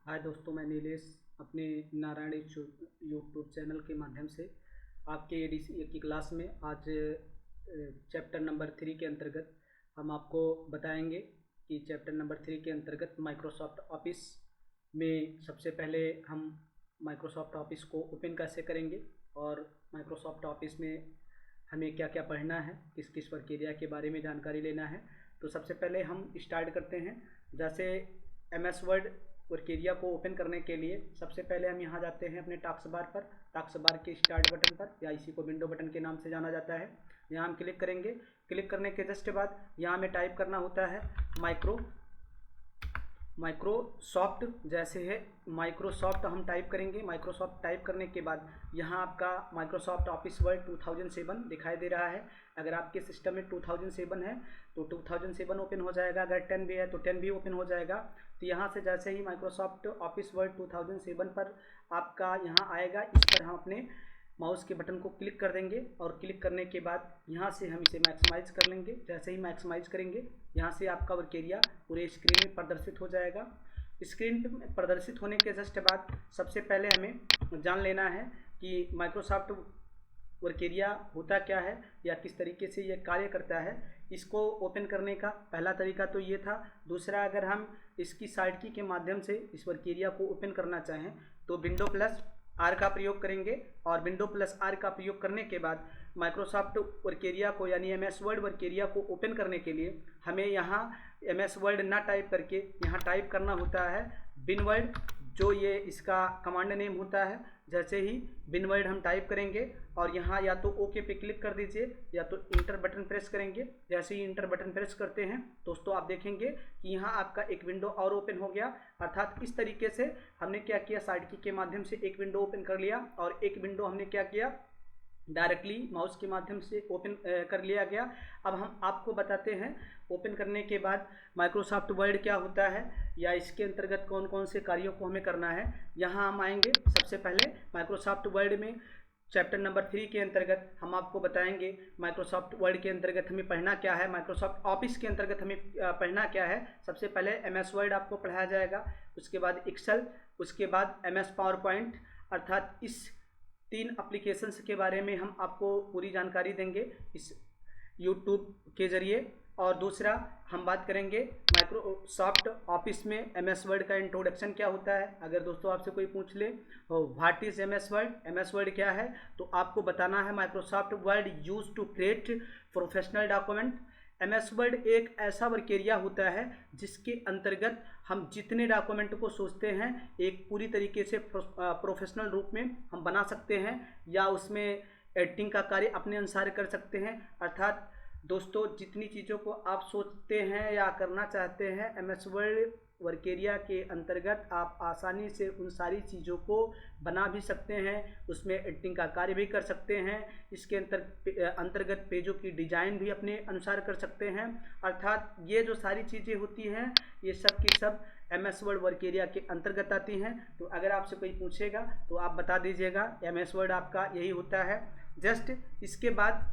हाय दोस्तों, मैं नीलेश अपने नारायण यूट्यूब चैनल के माध्यम से आपके एडीसी की क्लास में आज चैप्टर नंबर 3 के अंतर्गत हम आपको बताएंगे कि चैप्टर नंबर 3 के अंतर्गत माइक्रोसॉफ्ट ऑफिस में सबसे पहले हम माइक्रोसॉफ्ट ऑफिस को ओपन कैसे करेंगे और माइक्रोसॉफ्ट ऑफिस में हमें क्या क्या पढ़ना है, किस किस प्रक्रिया के बारे में जानकारी लेना है। तो सबसे पहले हम स्टार्ट करते हैं। जैसे एमएस वर्ड प्रक्रिया को ओपन करने के लिए सबसे पहले हम यहाँ जाते हैं अपने टास्क बार पर, टास्क बार के स्टार्ट बटन पर, या इसी को विंडो बटन के नाम से जाना जाता है। यहाँ हम क्लिक करेंगे। क्लिक करने के जस्ट बाद यहाँ हमें टाइप करना होता है माइक्रोसॉफ्ट। जैसे है माइक्रोसॉफ्ट हम टाइप करेंगे। माइक्रोसॉफ्ट टाइप करने के बाद यहाँ आपका माइक्रोसॉफ्ट ऑफिस वर्ड 2007 दिखाई दे रहा है। अगर आपके सिस्टम में 2007 है तो 2007 ओपन हो जाएगा, अगर 10 भी है तो 10 भी ओपन हो जाएगा। तो यहाँ से जैसे ही माइक्रोसॉफ्ट ऑफिस वर्ड 2007 पर आपका यहाँ आएगा, इस पर हम अपने माउस के बटन को क्लिक कर देंगे और क्लिक करने के बाद यहाँ से हम इसे मैक्सिमाइज कर लेंगे। जैसे ही मैक्सिमाइज करेंगे यहाँ से आपका वर्क एरिया पूरे स्क्रीन में प्रदर्शित हो जाएगा। स्क्रीन पे प्रदर्शित होने के जस्ट बाद सबसे पहले हमें जान लेना है कि माइक्रोसॉफ्ट वर्क एरिया होता क्या है या किस तरीके से ये कार्य करता है। इसको ओपन करने का पहला तरीका तो ये था। दूसरा, अगर हम इसकी साइड की के माध्यम से इस वर्क एरिया को ओपन करना चाहें तो विंडो प्लस आर का प्रयोग करेंगे, और विंडो प्लस आर का प्रयोग करने के बाद माइक्रोसॉफ्ट वर्क एरिया को यानी एमएस वर्ड वर्क एरिया को ओपन करने के लिए हमें यहाँ एमएस वर्ड ना टाइप करके यहाँ टाइप करना होता है बिनवर्ड, जो ये इसका कमांड नेम होता है। जैसे ही बिनवर्ड हम टाइप करेंगे और यहाँ या तो ओके पे क्लिक कर दीजिए या तो इंटर बटन प्रेस करेंगे। जैसे ही इंटर बटन प्रेस करते हैं दोस्तों, आप देखेंगे कि यहाँ आपका एक विंडो और ओपन हो गया। अर्थात इस तरीके से हमने क्या किया, साइड की के माध्यम से एक विंडो ओपन कर लिया और एक विंडो हमने क्या किया, डायरेक्टली माउस के माध्यम से ओपन कर लिया गया। अब हम आपको बताते हैं ओपन करने के बाद माइक्रोसॉफ्ट वर्ड क्या होता है या इसके अंतर्गत कौन कौन से कार्यों को हमें करना है। यहाँ हम आएंगे। सबसे पहले माइक्रोसॉफ्ट वर्ड में चैप्टर नंबर 3 के अंतर्गत हम आपको बताएंगे माइक्रोसॉफ्ट वर्ड के अंतर्गत हमें पढ़ना क्या है, माइक्रोसॉफ्ट ऑफिस के अंतर्गत हमें पढ़ना क्या है। सबसे पहले एमएस वर्ड आपको पढ़ाया जाएगा, उसके बाद एक्सेल, उसके बाद एमएस पावर पॉइंट। अर्थात इस 3 एप्लीकेशंस के बारे में हम आपको पूरी जानकारी देंगे इस यूट्यूब के ज़रिए। और दूसरा, हम बात करेंगे माइक्रोसॉफ्ट ऑफिस में एमएस वर्ड का इंट्रोडक्शन क्या होता है। अगर दोस्तों आपसे कोई पूछ ले what is MS Word, MS Word क्या है, तो आपको बताना है Microsoft Word use to create professional document. MS Word एक ऐसा वर्क एरिया होता है जिसके अंतर्गत हम जितने डॉक्यूमेंट को सोचते हैं एक पूरी तरीके से प्रोफेशनल रूप में हम बना सकते हैं, या उसमें एडिटिंग का कार्य अपने अनुसार कर सकते हैं। अर्थात दोस्तों, जितनी चीज़ों को आप सोचते हैं या करना चाहते हैं एमएस वर्ड वर्क एरिया के अंतर्गत आप आसानी से उन सारी चीज़ों को बना भी सकते हैं, उसमें एडिटिंग का कार्य भी कर सकते हैं। इसके अंतर्गत पेजों की डिज़ाइन भी अपने अनुसार कर सकते हैं। अर्थात ये जो सारी चीज़ें होती हैं ये सब की सब एमएस वर्ड वर्क एरिया के अंतर्गत आती हैं। तो अगर आपसे कोई पूछेगा तो आप बता दीजिएगा एमएस वर्ड आपका यही होता है। जस्ट इसके बाद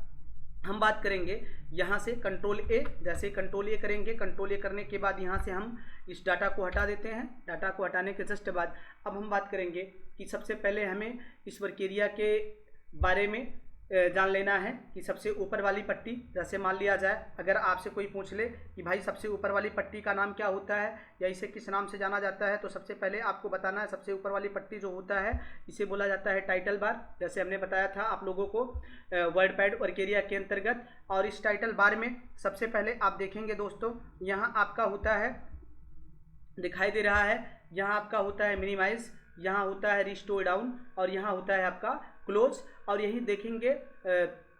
हम बात करेंगे यहाँ से कंट्रोल ए। जैसे कंट्रोल ए करेंगे, कंट्रोल ए करने के बाद यहाँ से हम इस डाटा को हटा देते हैं। डाटा को हटाने के जस्ट बाद अब हम बात करेंगे कि सबसे पहले हमें इस वर्क एरिया के बारे में जान लेना है कि सबसे ऊपर वाली पट्टी, जैसे मान लिया जाए अगर आपसे कोई पूछ ले कि भाई सबसे ऊपर वाली पट्टी का नाम क्या होता है या इसे किस नाम से जाना जाता है, तो सबसे पहले आपको बताना है सबसे ऊपर वाली पट्टी जो होता है इसे बोला जाता है टाइटल बार। जैसे हमने बताया था आप लोगों को वर्डपैड वर्क एरिया के अंतर्गत। और इस टाइटल बार में सबसे पहले आप देखेंगे दोस्तों, यहाँ आपका होता है, दिखाई दे रहा है, यहाँ आपका होता है मिनिमाइज, यहाँ होता है रिस्टोर डाउन और यहाँ होता है आपका क्लोज। और यही देखेंगे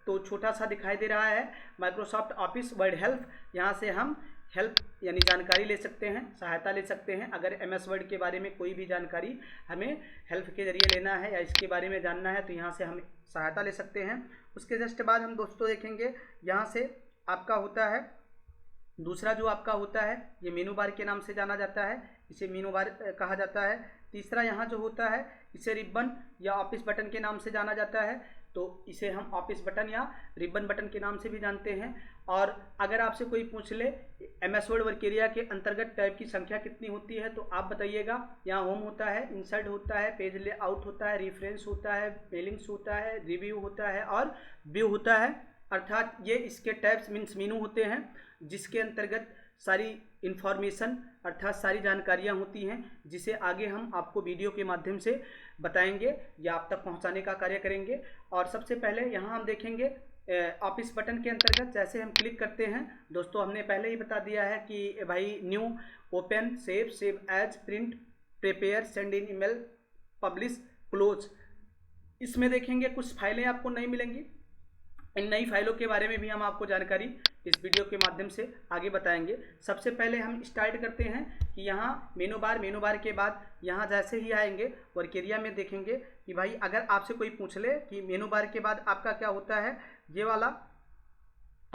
तो छोटा सा दिखाई दे रहा है माइक्रोसॉफ्ट ऑफिस वर्ड हेल्प। यहाँ से हम हेल्प यानी जानकारी ले सकते हैं, सहायता ले सकते हैं। अगर एमएस वर्ड के बारे में कोई भी जानकारी हमें हेल्प के जरिए लेना है या इसके बारे में जानना है तो यहाँ से हम सहायता ले सकते हैं। उसके जस्ट बाद हम दोस्तों देखेंगे यहाँ से आपका होता है दूसरा जो आपका होता है ये मेनू बार के नाम से जाना जाता है, इसे मेनू बार कहा जाता है। तीसरा यहाँ जो होता है इसे रिबन या ऑफिस बटन के नाम से जाना जाता है, तो इसे हम ऑफिस बटन या रिबन बटन के नाम से भी जानते हैं। और अगर आपसे कोई पूछ ले MS वर्ड वर्क एरिया के अंतर्गत टैब की संख्या कितनी होती है तो आप बताइएगा। यहाँ होम होता है, इंसर्ट होता है, पेज लेआउट होता है, रेफरेंस होता है, मेलिंग्स होता है, रिव्यू होता है और व्यू होता है। अर्थात ये इसके टैब्स मीन्स मेनू होते हैं जिसके अंतर्गत सारी इन्फॉर्मेशन अर्थात सारी जानकारियाँ होती हैं, जिसे आगे हम आपको वीडियो के माध्यम से बताएंगे या आप तक पहुंचाने का कार्य करेंगे। और सबसे पहले यहाँ हम देखेंगे ऑफिस बटन के अंतर्गत जैसे हम क्लिक करते हैं दोस्तों, हमने पहले ही बता दिया है कि भाई new, open, save as, print, prepare, send in email, publish, close. इसमें देखेंगे कुछ फाइलें आपको नहीं मिलेंगी। इन नई फाइलों के बारे में भी हम आपको जानकारी इस वीडियो के माध्यम से आगे बताएंगे। सबसे पहले हम स्टार्ट करते हैं कि यहाँ मेनू बार के बाद यहाँ जैसे ही आएंगे वर्क एरिया में देखेंगे कि भाई अगर आपसे कोई पूछ ले कि मेनू बार के बाद आपका क्या होता है, ये वाला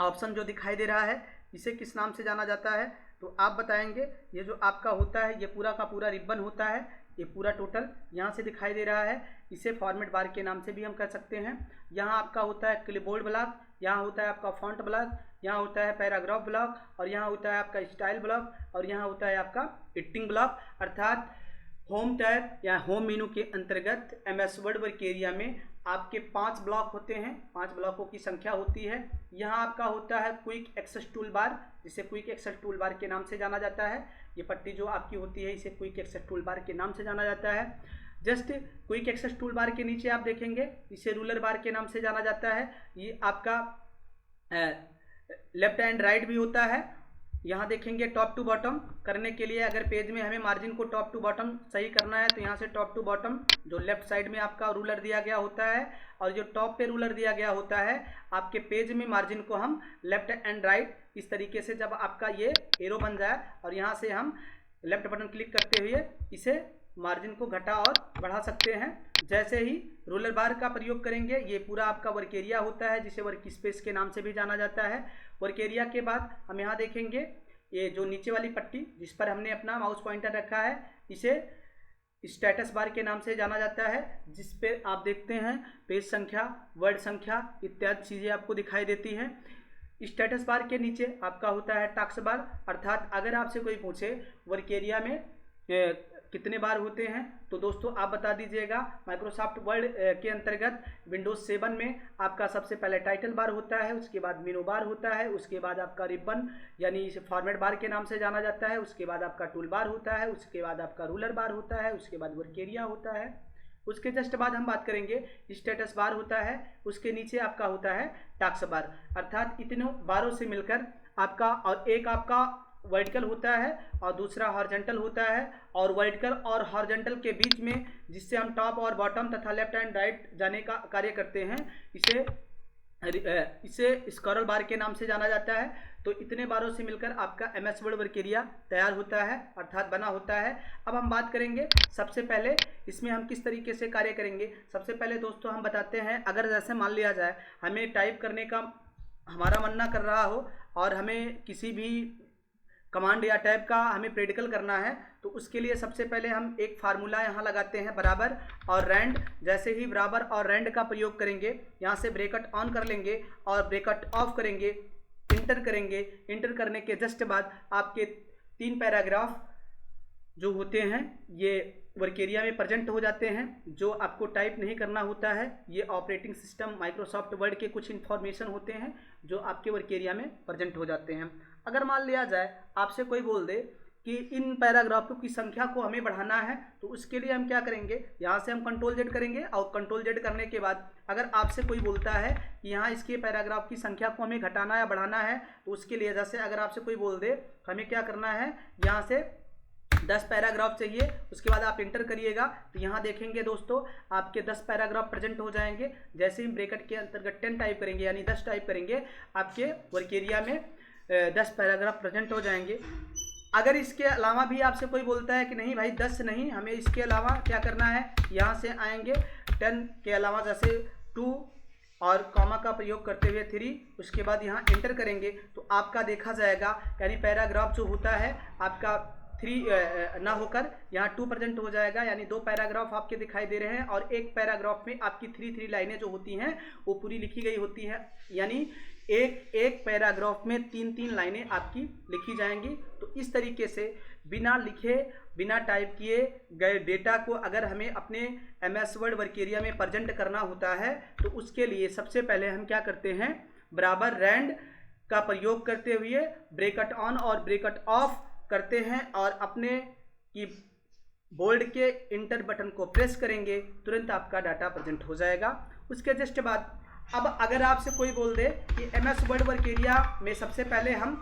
ऑप्शन जो दिखाई दे रहा है इसे किस नाम से जाना जाता है, तो आप बताएंगे ये जो आपका होता है ये पूरा का पूरा रिबन होता है, ये पूरा टोटल यहाँ से दिखाई दे रहा है, इसे फॉर्मेट बार के नाम से भी हम कह सकते हैं। यहाँ आपका होता है क्लिपबोर्ड ब्लॉक, यहाँ होता है आपका फॉन्ट ब्लॉक, यहाँ होता है पैराग्राफ ब्लॉक और यहाँ होता है आपका स्टाइल ब्लॉक और यहाँ होता है आपका एडिटिंग ब्लॉक। अर्थात होम टैब या होम मेनू के अंतर्गत MS वर्ड वर्क एरिया में आपके 5 ब्लॉक होते हैं, 5 ब्लॉकों की संख्या होती है। यहाँ आपका होता है क्विक एक्सेस टूल बार, जिसे क्विक एक्सेस टूल बार के नाम से जाना जाता है। ये पट्टी जो आपकी होती है इसे क्विक एक्सेस टूल बार के नाम से जाना जाता है। Just quick access toolbar के नीचे आप देखेंगे इसे रूलर बार के नाम से जाना जाता है। ये आपका लेफ्ट एंड राइट भी होता है। यहाँ देखेंगे टॉप टू बॉटम करने के लिए अगर पेज में हमें मार्जिन को टॉप टू बॉटम सही करना है तो यहाँ से टॉप टू बॉटम जो लेफ्ट साइड में आपका रूलर दिया गया होता है और जो टॉप पे रूलर दिया गया होता है आपके पेज में मार्जिन को हम लेफ्ट एंड राइट इस तरीके से जब आपका ये एरो बन जाए और यहाँ से हम लेफ्ट बटन क्लिक करते हुए इसे मार्जिन को घटा और बढ़ा सकते हैं। जैसे ही रूलर बार का प्रयोग करेंगे ये पूरा आपका वर्क एरिया होता है जिसे वर्क स्पेस के नाम से भी जाना जाता है। वर्क एरिया के बाद हम यहाँ देखेंगे ये जो नीचे वाली पट्टी जिस पर हमने अपना माउस पॉइंटर रखा है इसे स्टेटस बार के नाम से जाना जाता है, जिस पे आप देखते हैं पेज संख्या, वर्ड संख्या इत्यादि चीज़ें आपको दिखाई देती हैं। स्टेटस बार के नीचे आपका होता है टास्क बार, अर्थात अगर आपसे कोई पूछे वर्क एरिया में कितने बार होते हैं तो दोस्तों आप बता दीजिएगा। माइक्रोसॉफ्ट वर्ड के अंतर्गत विंडोज 7 में आपका सबसे पहले टाइटल बार होता है, उसके बाद मेनू बार होता है, उसके बाद आपका रिबन यानी इसे फॉर्मेट बार के नाम से जाना जाता है, उसके बाद आपका टूल बार होता है, उसके बाद आपका रूलर बार होता है, उसके बाद वर्क एरिया होता है। उसके जस्ट बाद हम बात करेंगे स्टेटस बार होता है, उसके नीचे आपका होता है टास्क बार। अर्थात इतनों बारों से मिलकर आपका और एक आपका वर्टिकल होता है और दूसरा हॉरिजॉन्टल होता है, और वर्टिकल और हॉरिजॉन्टल के बीच में जिससे हम टॉप और बॉटम तथा लेफ्ट एंड राइट जाने का कार्य करते हैं इसे स्क्रॉल बार के नाम से जाना जाता है। तो इतने बारों से मिलकर आपका MS वर्ड वर्क एरिया तैयार होता है अर्थात बना होता है। अब हम बात करेंगे सबसे पहले इसमें हम किस तरीके से कार्य करेंगे। सबसे पहले दोस्तों हम बताते हैं, अगर जैसे मान लिया जाए हमें टाइप करने का हमारा मन ना कर रहा हो और हमें किसी भी कमांड या टैब का हमें प्रेडिकल करना है तो उसके लिए सबसे पहले हम एक फार्मूला यहाँ लगाते हैं बराबर और रैंड। जैसे ही बराबर और रैंड का प्रयोग करेंगे यहाँ से ब्रैकेट ऑन कर लेंगे और ब्रैकेट ऑफ करेंगे, इंटर करेंगे। इंटर करने के जस्ट बाद आपके 3 पैराग्राफ जो होते हैं ये वर्क एरिया में प्रेजेंट हो जाते हैं। जो आपको टाइप नहीं करना होता है ये ऑपरेटिंग सिस्टम माइक्रोसॉफ्ट वर्ड के कुछ इन्फॉर्मेशन होते हैं जो आपके वर्क एरिया में प्रेजेंट हो जाते हैं। अगर मान लिया जाए आपसे कोई बोल दे कि इन पैराग्राफों की संख्या को हमें बढ़ाना है तो उसके लिए हम क्या करेंगे, यहाँ से हम Ctrl+Z करेंगे और Ctrl+Z करने के बाद अगर आपसे कोई बोलता है कि यहाँ इसके पैराग्राफ की संख्या को हमें घटाना या बढ़ाना है तो उसके लिए जैसे अगर आपसे कोई बोल दे हमें क्या करना है, यहाँ से 10 पैराग्राफ चाहिए, उसके बाद आप इंटर करिएगा तो यहाँ देखेंगे दोस्तों आपके 10 पैराग्राफ प्रेजेंट हो जाएंगे। जैसे ही ब्रैकेट के अंतर्गत 10 टाइप करेंगे यानी 10 टाइप करेंगे आपके वर्क एरिया में 10 पैराग्राफ प्रेजेंट हो जाएंगे। अगर इसके अलावा भी आपसे कोई बोलता है कि नहीं भाई 10 नहीं, हमें इसके अलावा क्या करना है, यहाँ से आएंगे 10 के अलावा जैसे 2 और कॉमा का प्रयोग करते हुए 3, उसके बाद यहाँ एंटर करेंगे तो आपका देखा जाएगा यानी पैराग्राफ जो होता है आपका 3 ना होकर यहाँ 2 प्रेजेंट हो जाएगा, यानी 2 पैराग्राफ आपके दिखाई दे रहे हैं और एक पैराग्राफ में आपकी 3 लाइनें जो होती हैं वो पूरी लिखी गई होती हैं। यानी एक पैराग्राफ में 3-3 लाइनें आपकी लिखी जाएंगी। तो इस तरीके से बिना लिखे बिना टाइप किए गए डेटा को अगर हमें अपने MS वर्ड वर्क एरिया में प्रेजेंट करना होता है तो उसके लिए सबसे पहले हम क्या करते हैं, बराबर रैंड का प्रयोग करते हुए ब्रैकेट ऑन और ब्रैकेट ऑफ करते हैं और अपने की बोर्ड के इंटर बटन को प्रेस करेंगे, तुरंत आपका डाटा प्रेजेंट हो जाएगा। उसके जस्ट बाद अब अगर आपसे कोई बोल दे कि MS वर्ड वर्क एरिया में सबसे पहले हम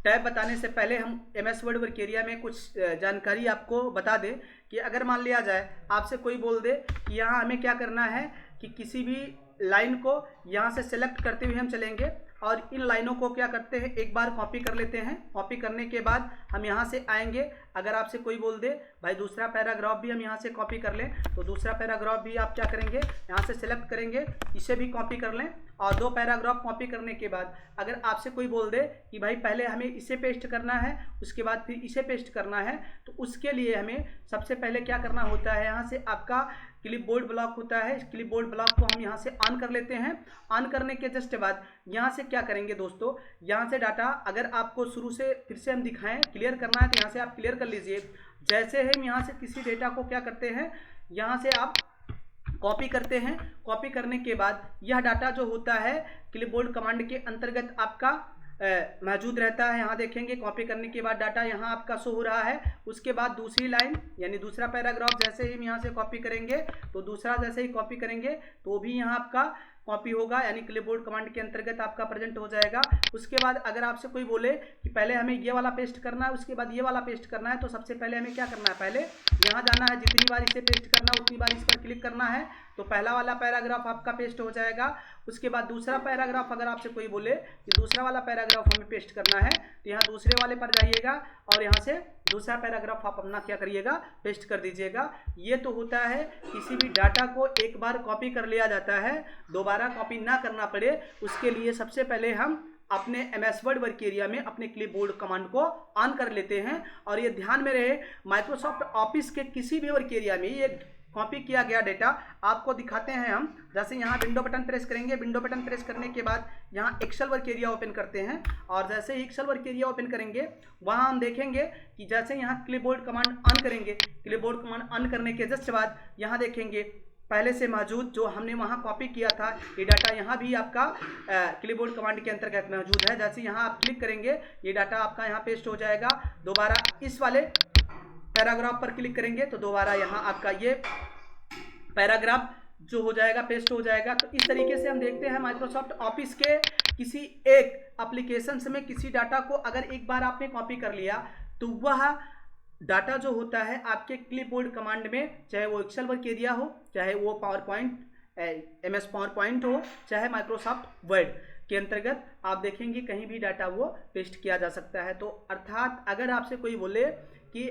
टैब बताने से पहले हम MS वर्ड वर्क एरिया में कुछ जानकारी आपको बता दें कि अगर मान लिया जाए आपसे कोई बोल दे कि यहाँ हमें क्या करना है कि किसी भी लाइन को यहाँ से सेलेक्ट करते हुए हम चलेंगे और इन लाइनों को क्या करते हैं, एक बार कॉपी कर लेते हैं। कॉपी करने के बाद हम यहाँ से आएंगे। अगर आपसे कोई बोल दे भाई दूसरा पैराग्राफ भी हम यहाँ से कॉपी कर लें, तो दूसरा पैराग्राफ भी आप क्या करेंगे, यहाँ से सेलेक्ट करेंगे, इसे भी कॉपी कर लें। और 2 पैराग्राफ कॉपी करने के बाद अगर आपसे कोई बोल दे कि भाई पहले हमें इसे पेस्ट करना है, उसके बाद फिर इसे पेस्ट करना है, तो उसके लिए हमें सबसे पहले क्या करना होता है, यहाँ से आपका क्लिपबोर्ड ब्लॉक होता है। इस क्लिपबोर्ड ब्लॉक को हम यहाँ से ऑन कर लेते हैं। ऑन करने के जस्ट बाद यहाँ से क्या करेंगे दोस्तों, यहाँ से डाटा अगर आपको शुरू से फिर से हम दिखाएं, क्लियर करना है तो यहाँ से आप क्लियर कर लीजिए। जैसे हम यहाँ से किसी डेटा को क्या करते हैं, यहाँ से आप कॉपी करते हैं। कॉपी करने के बाद यह डाटा जो होता है क्लिपबोर्ड कमांड के अंतर्गत आपका मौजूद रहता है। यहाँ देखेंगे कॉपी करने के बाद डाटा यहाँ आपका शो हो रहा है। उसके बाद दूसरी लाइन यानी दूसरा पैराग्राफ जैसे ही हम यहाँ से कॉपी करेंगे तो दूसरा जैसे ही कॉपी करेंगे तो भी यहाँ आपका कॉपी होगा, यानी क्लिपबोर्ड कमांड के अंतर्गत आपका प्रेजेंट हो जाएगा। उसके बाद अगर आपसे कोई बोले कि पहले हमें ये वाला पेस्ट करना है, उसके बाद ये वाला पेस्ट करना है, तो सबसे पहले हमें क्या करना है, पहले यहाँ जाना है, जितनी बार इसे पेस्ट करना है उतनी बार इस पर क्लिक करना है, तो पहला वाला पैराग्राफ आपका पेस्ट हो जाएगा। उसके बाद दूसरा पैराग्राफ अगर आपसे कोई बोले कि दूसरा वाला पैराग्राफ हमें पेस्ट करना है, तो यहाँ दूसरे वाले पर जाइएगा और यहाँ से दूसरा पैराग्राफ आप अपना क्या करिएगा, पेस्ट कर दीजिएगा। ये तो होता है किसी भी डाटा को एक बार कॉपी कर लिया जाता है, दोबारा कॉपी ना करना पड़े, उसके लिए सबसे पहले हम अपने MS वर्ड वर्क एरिया में अपने क्लिपबोर्ड कमांड को ऑन कर लेते हैं। और ये ध्यान में रहे, माइक्रोसॉफ्ट ऑफिस के किसी भी वर्क एरिया में ये कॉपी किया गया डेटा आपको दिखाते हैं हम। जैसे यहाँ विंडो बटन प्रेस करेंगे, विंडो बटन प्रेस करने के बाद यहाँ एक्सेल वर्क एरिया ओपन करते हैं और जैसे ही एक्सेल वर्क एरिया ओपन करेंगे वहाँ हम देखेंगे कि जैसे यहाँ क्लिपबोर्ड कमांड ऑन करेंगे, क्लिपबोर्ड कमांड ऑन करने के जस्ट बाद यहाँ देखेंगे पहले से मौजूद जो हमने वहाँ कॉपी किया था ये डाटा यहाँ भी आपका क्लिपबोर्ड कमांड के अंतर्गत मौजूद है। जैसे यहाँ आप क्लिक करेंगे ये डाटा आपका यहाँ पेस्ट हो जाएगा। दोबारा इस वाले पैराग्राफ पर क्लिक करेंगे तो दोबारा यहाँ आपका ये पैराग्राफ जो हो जाएगा पेस्ट हो जाएगा। तो इस तरीके से हम देखते हैं माइक्रोसॉफ्ट ऑफिस के किसी एक एप्लीकेशन में किसी डाटा को अगर एक बार आपने कॉपी कर लिया तो वह डाटा जो होता है आपके क्लिपबोर्ड कमांड में, चाहे वो एक्सेल वर्क एरिया हो, चाहे वो power point MS power point हो, चाहे माइक्रोसॉफ्ट वर्ड के अंतर्गत आप देखेंगे कहीं भी डाटा वो पेस्ट किया जा सकता है। तो अर्थात अगर आपसे कोई बोले कि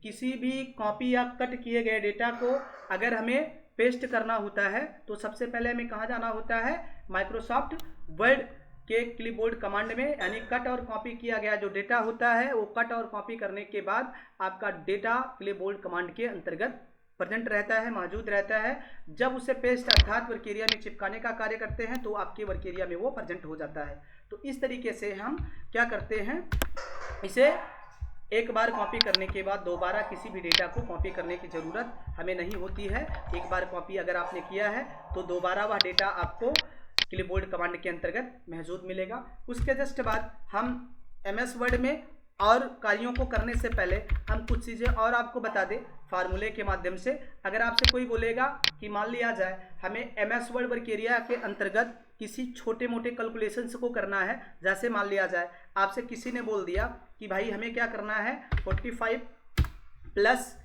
किसी भी कॉपी या कट किए गए डेटा को अगर हमें पेस्ट करना होता है तो सबसे पहले हमें कहाँ जाना होता है, माइक्रोसॉफ्ट वर्ड के क्लिपबोर्ड कमांड में, यानी कट और कॉपी किया गया जो डेटा होता है वो कट और कॉपी करने के बाद आपका डेटा क्लिपबोर्ड कमांड के अंतर्गत प्रेजेंट रहता है, मौजूद रहता है। जब उसे पेस्ट अर्थात वर्क एरिया में चिपकाने का कार्य करते हैं तो आपके वर्क एरिया में वो प्रेजेंट हो जाता है। तो इस तरीके से हम क्या करते हैं, इसे एक बार कॉपी करने के बाद दोबारा किसी भी डेटा को कॉपी करने की ज़रूरत हमें नहीं होती है। एक बार कॉपी अगर आपने किया है तो दोबारा वह डेटा आपको क्लिपबोर्ड कमांड के अंतर्गत मौजूद मिलेगा। उसके जस्ट बाद हम MS वर्ड में और कार्यों को करने से पहले हम कुछ चीज़ें और आपको बता दें फार्मूले के माध्यम से। अगर आपसे कोई बोलेगा कि मान लिया जाए हमें MS वर्ड वर्क एरिया के अंतर्गत किसी छोटे मोटे कैलकुलेशंस को करना है, जैसे मान लिया जाए आपसे किसी ने बोल दिया कि भाई हमें क्या करना है 45 प्लस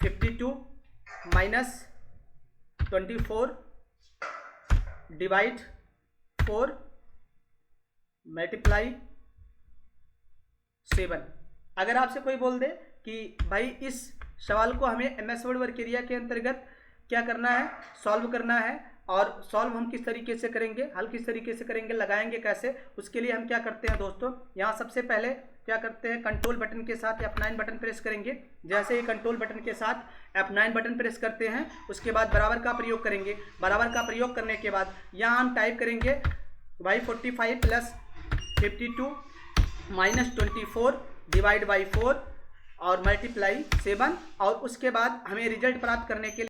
52 माइनस 24 डिवाइड 4 मल्टीप्लाई 7। अगर आपसे कोई बोल दे कि भाई इस सवाल को हमें MS वर्ड वर्क एरिया के अंतर्गत क्या करना है, सॉल्व करना है, और सॉल्व हम किस तरीके से करेंगे, हल किस तरीके से करेंगे, लगाएंगे कैसे, उसके लिए हम क्या करते हैं दोस्तों, यहाँ सबसे पहले क्या करते हैं, कंट्रोल बटन के साथ F9 बटन प्रेस करेंगे। जैसे ही कंट्रोल बटन के साथ F9 बटन प्रेस करते हैं उसके बाद बराबर का प्रयोग करेंगे। बराबर का प्रयोग करने के बाद यहाँ हम टाइप करेंगे भाई 45 + 52 - 24 डिवाइड बाई 4 और मल्टीप्लाई 7 और उसके बाद हमें रिजल्ट प्राप्त करने के लिए